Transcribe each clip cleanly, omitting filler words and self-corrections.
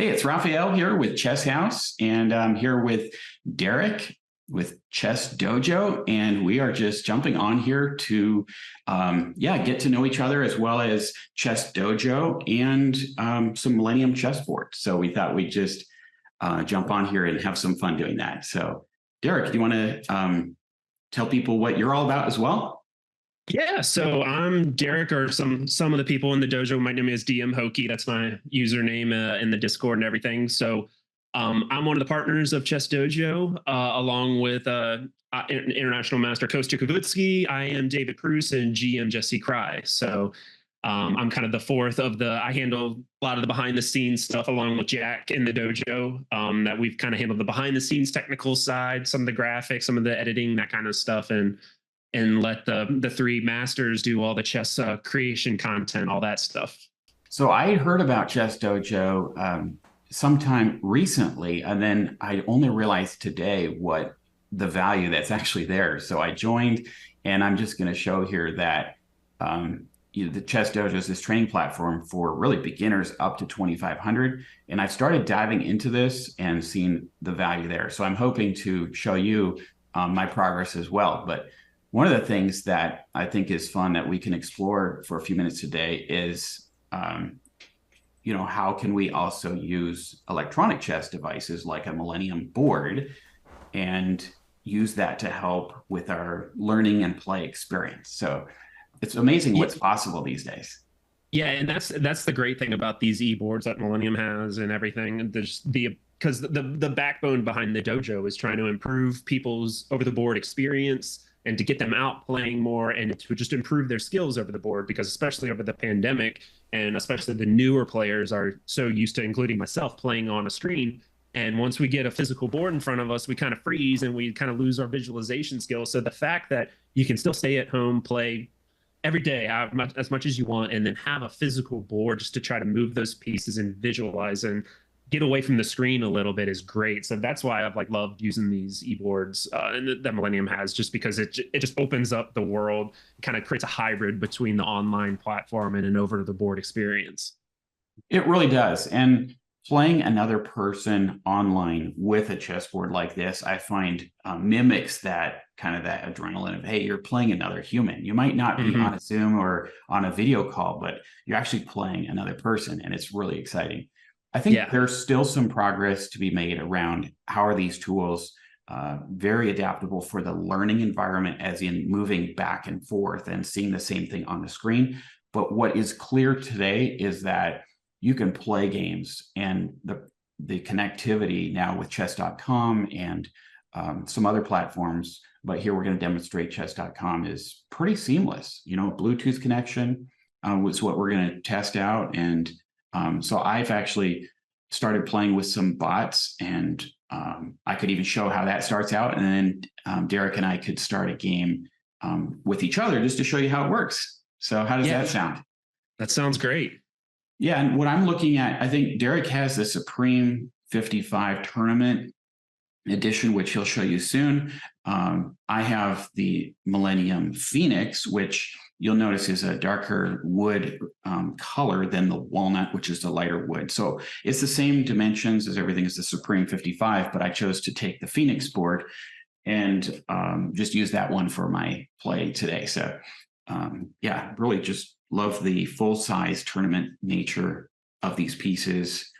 Hey, it's Raphael here with Chess House, and I'm here with Derek with Chess Dojo, and we are just jumping on here to, get to know each other as well as Chess Dojo and some Millennium chessboards. So we thought we'd just jump on here and have some fun doing that. So, Derek, do you want to tell people what you're all about as well? Yeah, so I'm Derek, or some of the people in the dojo might know me as DMHokie. That's my username in the Discord and everything. So I'm one of the partners of Chess Dojo, along with International Master Kostya Kavitsky. I am David Cruz and GM Jesse Cry. So I'm kind of the fourth of I handle a lot of the behind the scenes stuff along with Jack in the dojo, that we've kind of handled the behind the scenes technical side, some of the graphics, some of the editing, that kind of stuff. And let the three masters do all the chess creation content, all that stuff. So I heard about Chess Dojo sometime recently, and then I only realized today what the value that's actually there. So I joined, and I'm just going to show here that the Chess Dojo is this training platform for really beginners up to 2,500. And I've started diving into this and seeing the value there. So I'm hoping to show you my progress as well. But one of the things that I think is fun that we can explore for a few minutes today is, how can we also use electronic chess devices like a Millennium board and use that to help with our learning and play experience. So it's amazing what's possible these days. Yeah, and that's the great thing about these eBoards that Millennium has and everything. There's because the backbone behind the dojo is trying to improve people's over the board experience and to get them out playing more and to just improve their skills over the board, because especially over the pandemic, and especially the newer players are so used to, including myself, playing on a screen. And once we get a physical board in front of us, we kind of freeze and we kind of lose our visualization skills. So the fact that you can still stay at home, play every day as much as you want, and then have a physical board just to try to move those pieces and visualize and get away from the screen a little bit is great. So that's why I've loved using these eBoards and that Millennium has, just because it just opens up the world, kind of creates a hybrid between the online platform and an over the board experience. It really does. And playing another person online with a chessboard like this, I find mimics that kind of that adrenaline of, hey, you're playing another human. You might not be on a Zoom or on a video call, but you're actually playing another person, and it's really exciting. I think there's still some progress to be made around how are these tools very adaptable for the learning environment, as in moving back and forth and seeing the same thing on the screen. But what is clear today is that you can play games, and the connectivity now with chess.com and some other platforms, but here we're going to demonstrate chess.com is pretty seamless. Bluetooth connection was what we're going to test out. And so I've actually started playing with some bots, and I could even show how that starts out. And then Derek and I could start a game with each other just to show you how it works. So how does that sound? That sounds great. Yeah, and what I'm looking at, I think Derek has the Supreme 55 tournament edition, which he'll show you soon. I have the Millennium Phoenix, which you'll notice is a darker wood color than the walnut, which is the lighter wood. So it's the same dimensions as everything as the Supreme 55, but I chose to take the Phoenix board and just use that one for my play today. So really just love the full-size tournament nature of these pieces.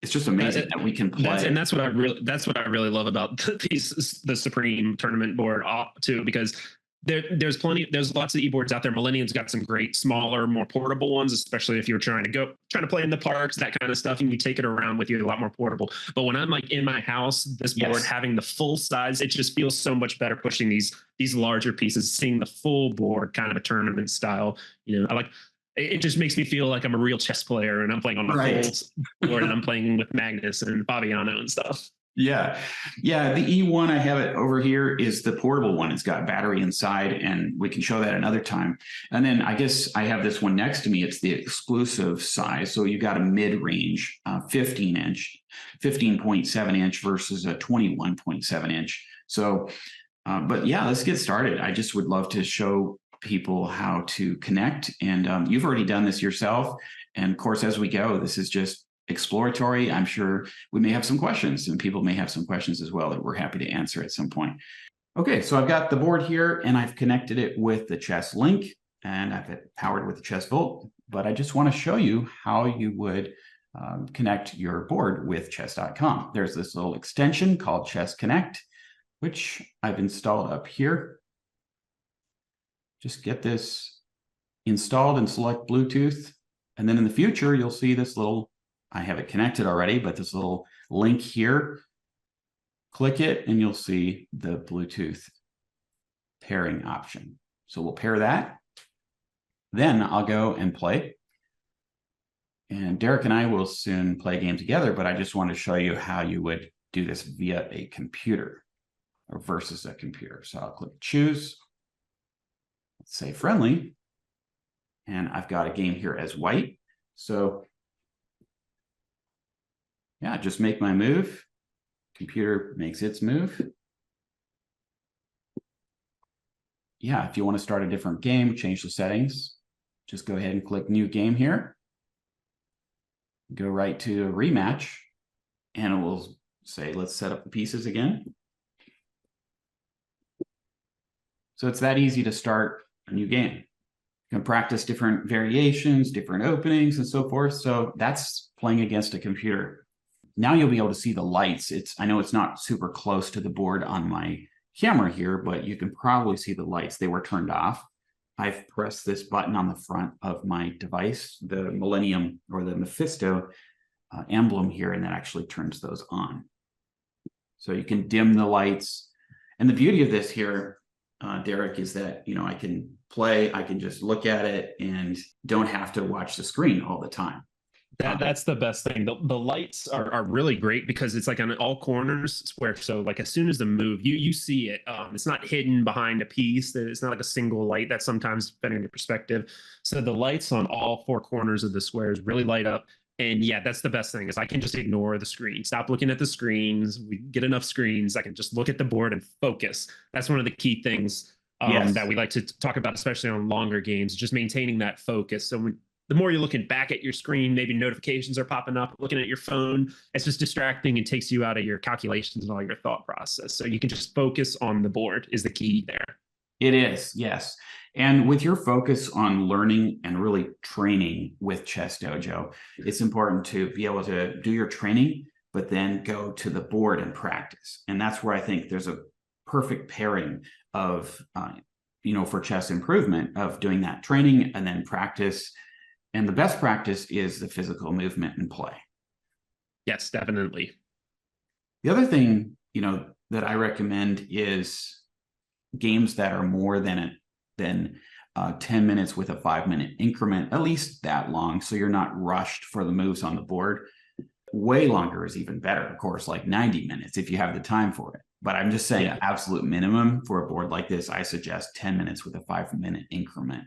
It's just amazing that we can play. That's what I really love about the Supreme tournament board too, because there's lots of eBoards out there. Millennium's got some great smaller, more portable ones, especially if you're trying to play in the parks, that kind of stuff, and you take it around with you, a lot more portable. But when I'm in my house, this board having the full size, it just feels so much better pushing these larger pieces, seeing the full board, kind of a tournament style. It just makes me feel like I'm a real chess player, and I'm playing on my full board, and I'm playing with Magnus and Fabiano and stuff. Yeah. The E1, I have it over here, is the portable one. It's got battery inside, and we can show that another time. And then I guess I have this one next to me. It's the exclusive size. So you got a mid-range 15.7 inch versus a 21.7 inch. So, but yeah, let's get started. I just would love to show people how to connect. And you've already done this yourself. And of course, as we go, this is just exploratory. I'm sure we may have some questions, and people may have some questions as well that we're happy to answer at some point. Okay, so I've got the board here, and I've connected it with the Chess Link, and I've it powered with the Chess Volt. But I just want to show you how you would connect your board with chess.com. There's this little extension called Chess Connect, which I've installed up here. Just get this installed and select Bluetooth. And then in the future, you'll see this little, I have it connected already, but this little link here. Click it and you'll see the Bluetooth pairing option. So we'll pair that. Then I'll go and play. And Derek and I will soon play a game together, but I just want to show you how you would do this via a computer or versus a computer. So I'll click choose. Let's say friendly. And I've got a game here as white. So yeah, just make my move. Computer makes its move. Yeah, if you want to start a different game, change the settings, just go ahead and click new game here. Go right to a rematch, and it will say, let's set up the pieces again. So it's that easy to start a new game. You can practice different variations, different openings, and so forth. So that's playing against a computer. Now you'll be able to see the lights. I know it's not super close to the board on my camera here, but you can probably see the lights. They were turned off. I've pressed this button on the front of my device, the Millennium or the Mephisto emblem here, and that actually turns those on. So you can dim the lights. And the beauty of this here, Derek, is that, you know, I can play, I can just look at it and don't have to watch the screen all the time. That's the best thing. The lights are really great because it's like on all corners where, so like as soon as the move, you see it. It's not hidden behind a piece. It's not like a single light that sometimes depending on your perspective. So the lights on all four corners of the squares really light up. And yeah, that's the best thing is I can just ignore the screen. Stop looking at the screens. We get enough screens. I can just look at the board and focus. That's one of the key things Yes. that we like to talk about, especially on longer games, just maintaining that focus. So the more you're looking back at your screen, maybe notifications are popping up, looking at your phone, it's just distracting and takes you out of your calculations and all your thought process. So you can just focus on the board is the key there. It is, yes. And with your focus on learning and really training with Chess Dojo, it's important to be able to do your training, but then go to the board and practice. And that's where I think there's a perfect pairing of, for chess improvement, of doing that training and then practice. And the best practice is the physical movement and play. Yes, definitely. The other thing, that I recommend is games that are more than 10 minutes with a 5-minute increment, at least that long, so you're not rushed for the moves on the board. Way longer is even better, of course, like 90 minutes if you have the time for it. But I'm just saying, absolute minimum for a board like this, I suggest 10 minutes with a 5-minute increment.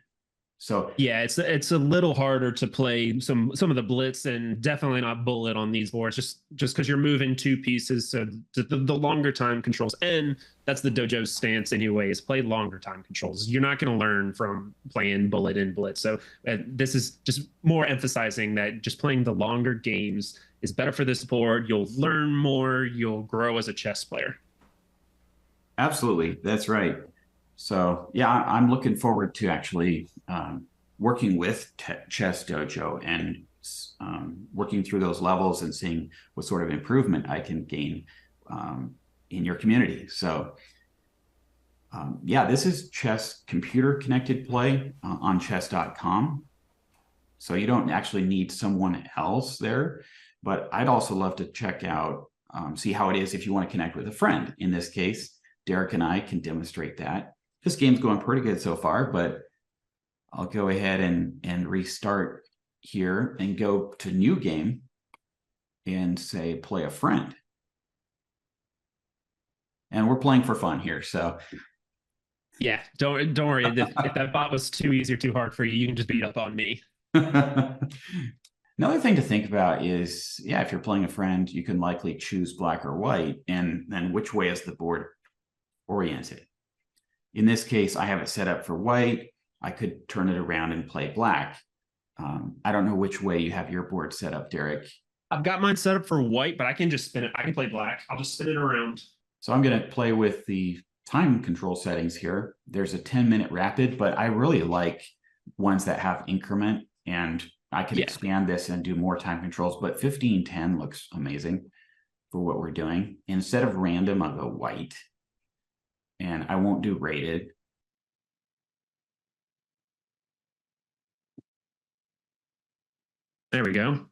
So yeah, it's a little harder to play some of the blitz and definitely not bullet on these boards just because you're moving two pieces. So the longer time controls, and that's the dojo's stance anyways, play longer time controls. You're not going to learn from playing bullet and blitz. So this is just more emphasizing that just playing the longer games is better for this board. You'll learn more. You'll grow as a chess player. Absolutely. That's right. So yeah, I'm looking forward to actually working with Chess Dojo and working through those levels and seeing what sort of improvement I can gain in your community. So yeah, this is chess computer connected play on chess.com. So you don't actually need someone else there, but I'd also love to check out, see how it is if you want to connect with a friend. In this case, Derek and I can demonstrate that. This game's going pretty good so far, but I'll go ahead and restart here and go to new game and say play a friend. And we're playing for fun here, so. Yeah, don't worry. If that bot was too easy or too hard for you, you can just beat up on me. Another thing to think about is, yeah, if you're playing a friend, you can likely choose black or white, and then which way is the board oriented. In this case, I have it set up for white. I could turn it around and play black. I don't know which way you have your board set up, Derek. I've got mine set up for white, but I can just spin it. I can play black. I'll just spin it around. So I'm going to play with the time control settings here. There's a 10-minute rapid, but I really like ones that have increment, and I can expand this and do more time controls, but 15-10 looks amazing for what we're doing. Instead of random, I'll go white, and I won't do rated. There we go.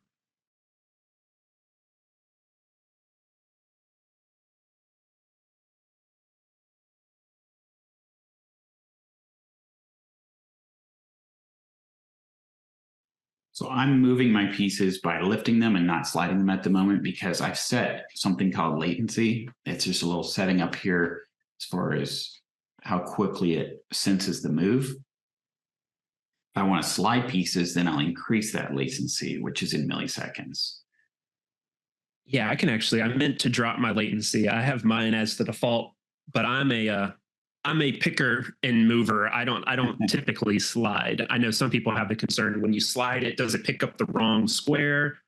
So I'm moving my pieces by lifting them and not sliding them at the moment because I've set something called latency. It's just a little setting up here as far as how quickly it senses the move. If I want to slide pieces, then I'll increase that latency, which is in milliseconds. Yeah, I meant to drop my latency. I have mine as the default, but I'm a picker and mover. I don't typically slide. I know some people have the concern when you slide it, does it pick up the wrong square?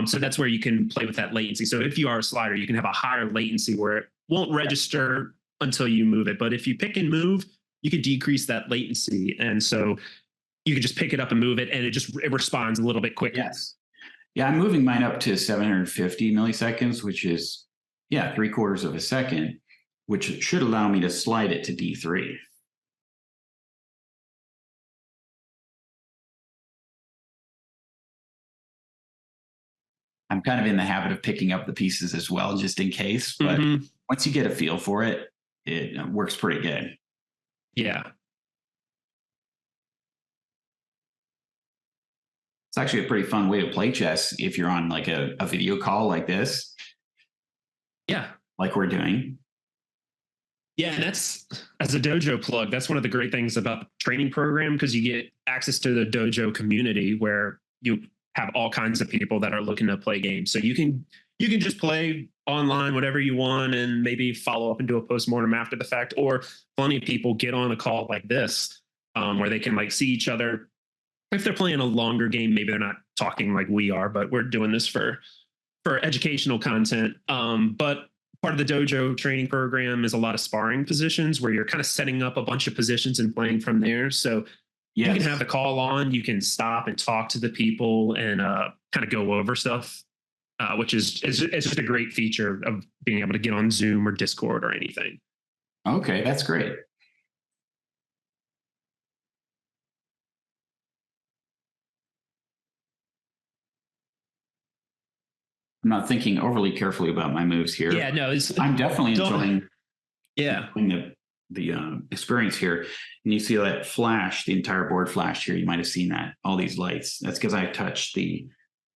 So that's where you can play with that latency. So if you are a slider, you can have a higher latency where it won't register until you move it. But if you pick and move, you can decrease that latency. And so you can just pick it up and move it, and it responds a little bit quicker. Yes. Yeah, I'm moving mine up to 750 milliseconds, which is, 3/4 of a second, which should allow me to slide it to D3. I'm kind of in the habit of picking up the pieces as well, just in case. But once you get a feel for it, it works pretty good. Yeah. It's actually a pretty fun way to play chess if you're on like a video call like this. Yeah. Like we're doing. Yeah, and that's, as a dojo plug, that's one of the great things about the training program, because you get access to the dojo community where you have all kinds of people that are looking to play games. So you can just play online whatever you want and maybe follow up and do a postmortem after the fact, or plenty of people get on a call like this where they can like see each other. If they're playing a longer game, maybe they're not talking like we are, but we're doing this for educational content. But part of the dojo training program is a lot of sparring positions where you're kind of setting up a bunch of positions and playing from there. So you can have the call on, you can stop and talk to the people and kind of go over stuff, which is just a great feature of being able to get on Zoom or Discord or anything. Okay, that's great. I'm not thinking overly carefully about my moves here. Yeah, no, I'm definitely enjoying the experience here. And you see that flash, the entire board flashed here. You might have seen that, all these lights. That's because I touched the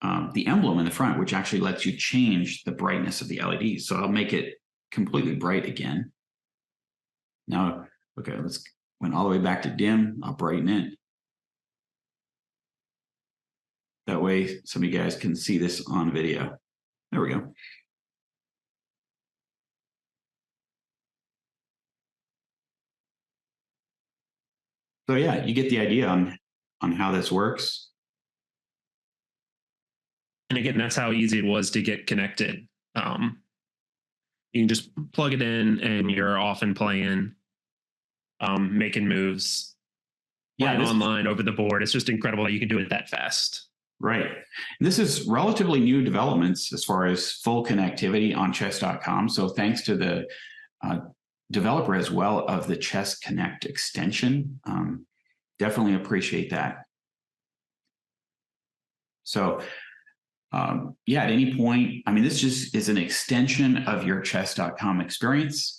emblem in the front, which actually lets you change the brightness of the LEDs. So I'll make it completely bright again. Now, okay, let's went all the way back to dim. I'll brighten it. That way some of you guys can see this on video. There we go. So yeah, you get the idea on how this works. And again, that's how easy it was to get connected. You can just plug it in and you're off and playing, making moves, playing online over the board. It's just incredible that you can do it that fast. Right. And this is relatively new developments as far as full connectivity on chess.com. So thanks to the developer as well of the Chess Connect extension. Definitely appreciate that. So at any point, I mean, this just is an extension of your chess.com experience.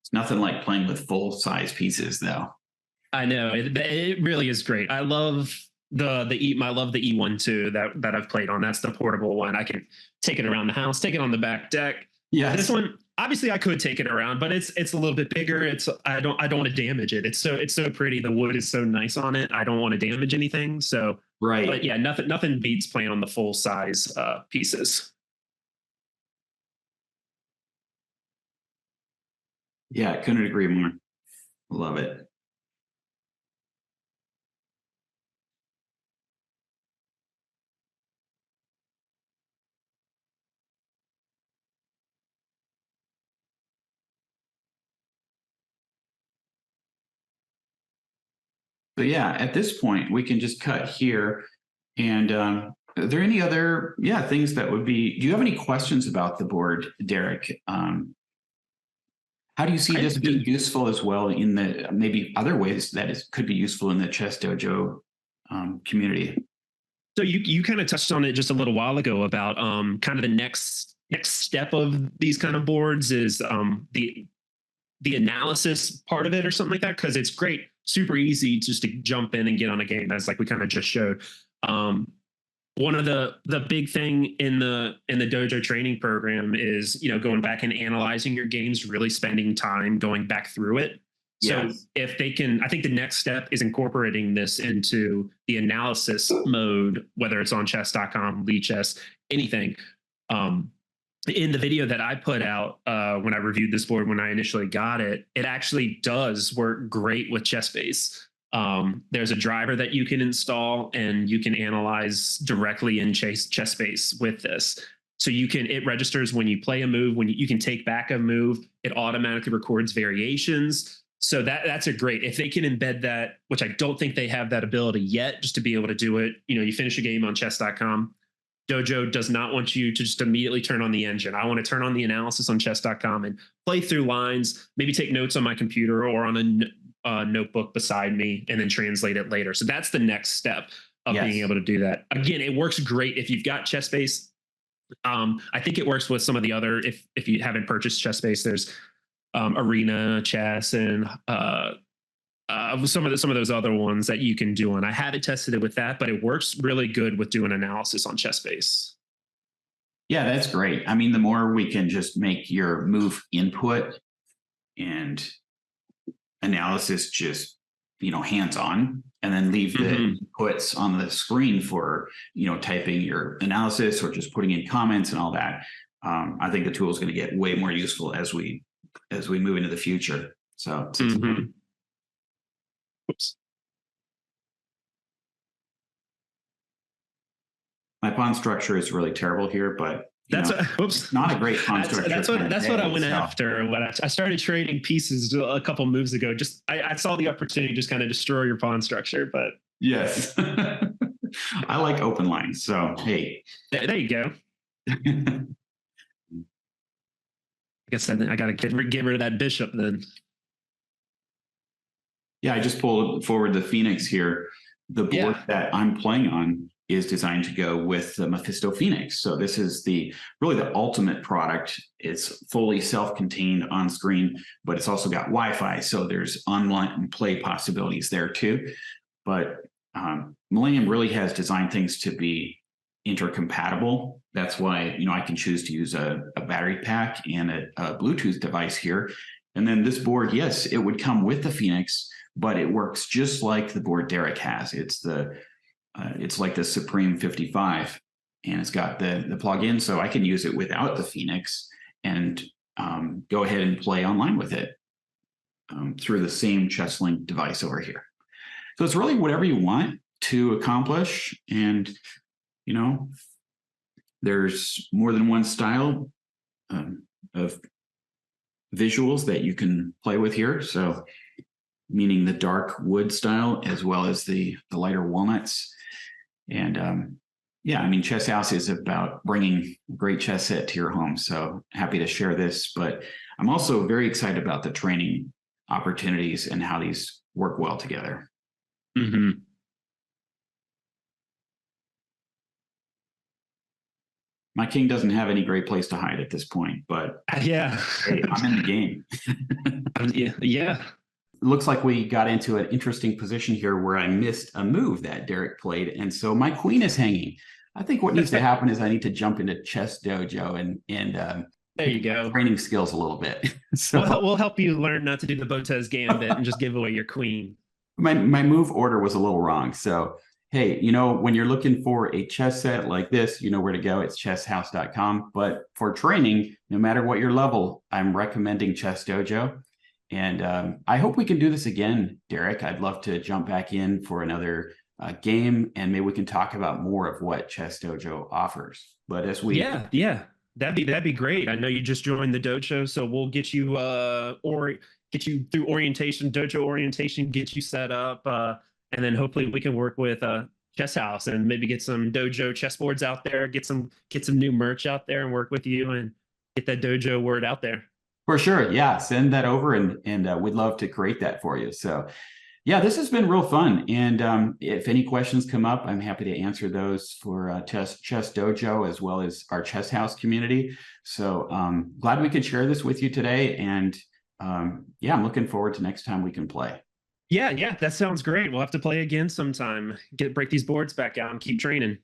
It's nothing like playing with full size pieces though. I know it really is great. I love the E1 too that I've played on. That's the portable one. I can take it around the house, take it on the back deck. Yeah. This one, obviously I could take it around, but it's a little bit bigger. I don't want to damage it. It's so pretty. The wood is so nice on it. I don't want to damage anything. So Right. but yeah, nothing beats playing on the full size pieces. Yeah, I couldn't agree more. Love it. So yeah, at this point, we can just cut here. And are there any other things that would be? Do you have any questions about the board, Derek? How do you see this being useful as well in the maybe other ways that it could be useful in the Chess Dojo community? So you kind of touched on it just a little while ago about kind of the next step of these kind of boards is the analysis part of it or something like that, because it's great, super easy just to jump in and get on a game, as like we kind of just showed. One of the big thing in the dojo training program is, you know, going back and analyzing your games, really spending time going back through it. So yes. If they can, I think the next step is incorporating this into the analysis mode, whether it's on chess.com, Chess, anything. In the video that I put out when I reviewed this board, when I initially got it, it actually does work great with ChessBase. There's a driver that you can install and you can analyze directly in ChessBase with this. So it registers when you play a move, when you can take back a move, it automatically records variations. So that's a great, if they can embed that, which I don't think they have that ability yet, just to be able to do it. You know, you finish a game on chess.com. Dojo does not want you to just immediately turn on the engine. I want to turn on the analysis on chess.com and play through lines, maybe take notes on my computer or on a notebook beside me, and then translate it later. So that's the next step of being able to do that. Again, it works great if you've got ChessBase. I think it works with some of the other, if you haven't purchased ChessBase, there's Arena Chess and some of those other ones that you can do. And I haven't tested it with that, but it works really good with doing analysis on ChessBase. Yeah, that's great. I mean, the more we can just make your move input and analysis just, you know, hands-on, and then leave the inputs on the screen for, you know, typing your analysis or just putting in comments and all that. I think the tool is going to get way more useful as we move into the future. So oops. My pawn structure is really terrible here, but it's not a pawn structure. That's what I went after when I started trading pieces a couple moves ago. Just I saw the opportunity to just kind of destroy your pawn structure, but yes, I like open lines. So hey, there you go. I guess I got to get rid of that bishop then. Yeah, I just pulled forward the Phoenix here. The board that I'm playing on is designed to go with the Mephisto Phoenix. So this is really the ultimate product. It's fully self-contained on screen, but it's also got Wi-Fi. So there's online play possibilities there too. But Millennium really has designed things to be intercompatible. That's why, you know, I can choose to use a battery pack and a Bluetooth device here. And then this board, yes, it would come with the Phoenix, but it works just like the board Derek has. It's like the Supreme 55, and it's got the plug-in, so I can use it without the Phoenix and go ahead and play online with it through the same ChessLink device over here. So it's really whatever you want to accomplish, and you know, there's more than one style of visuals that you can play with here. So meaning the dark wood style as well as the lighter walnuts. And yeah, I mean, Chess House is about bringing a great chess set to your home. So happy to share this, but I'm also very excited about the training opportunities and how these work well together. My king doesn't have any great place to hide at this point, but yeah, hey, I'm in the game. Yeah. It looks like we got into an interesting position here where I missed a move that Derek played, and so my queen is hanging. I think what needs to happen is I need to jump into Chess Dojo and There you go. training skills a little bit. So We'll help you learn not to do the Botez Gambit and just give away your queen. my move order was a little wrong. So hey, when you're looking for a chess set like this, you know where to go. It's chesshouse.com. But for training, no matter what your level, I'm recommending Chess Dojo. And I hope we can do this again, Derek. I'd love to jump back in for another game, and maybe we can talk about more of what Chess Dojo offers. But as we yeah, that'd be great. I know you just joined the dojo, so we'll get you get you through orientation, dojo orientation, get you set up, and then hopefully we can work with Chess House and maybe get some dojo chessboards out there, get some new merch out there, and work with you and get that dojo word out there. For sure. Yeah. Send that over and we'd love to create that for you. So yeah, this has been real fun. And if any questions come up, I'm happy to answer those for Chess Dojo as well as our Chess House community. So glad we could share this with you today. And yeah, I'm looking forward to next time we can play. Yeah, that sounds great. We'll have to play again sometime. Break these boards back out and keep training.